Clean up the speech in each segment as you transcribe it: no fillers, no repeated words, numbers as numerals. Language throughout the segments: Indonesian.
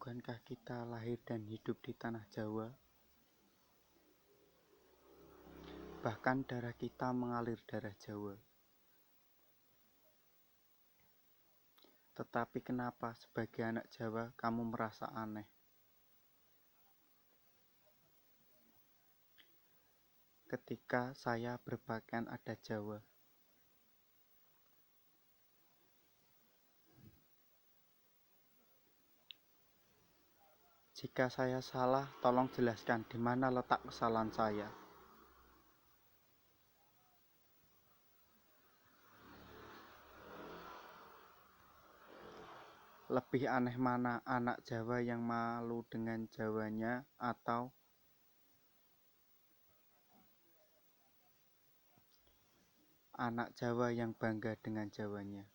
Bukankah kita lahir dan hidup di tanah Jawa? Bahkan darah kita mengalir darah Jawa. Tetapi kenapa sebagai anak Jawa kamu merasa aneh? Ketika saya berpakaian adat Jawa. Jika saya salah, tolong jelaskan di mana letak kesalahan saya. Lebih aneh mana, anak Jawa yang malu dengan Jawanya atau anak Jawa yang bangga dengan Jawanya?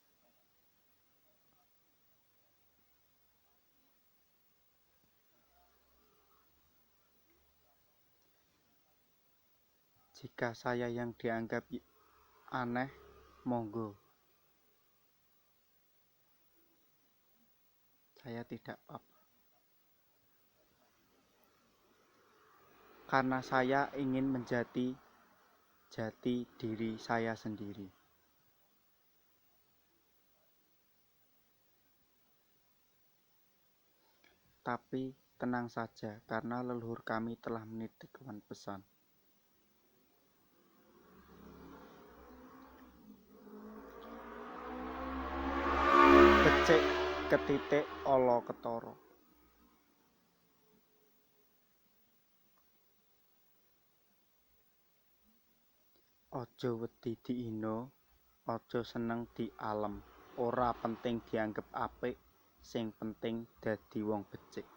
Jika saya yang dianggap aneh, monggo. Saya tidak apa-apa. Karena saya ingin menjadi jati diri saya sendiri. Tapi tenang saja, karena leluhur kami telah menitipkan pesan. Becik ketitik ala ketara. Aja wedi diina, aja seneng dialem. Ora penting dianggep apik, sing penting dadi wong becik.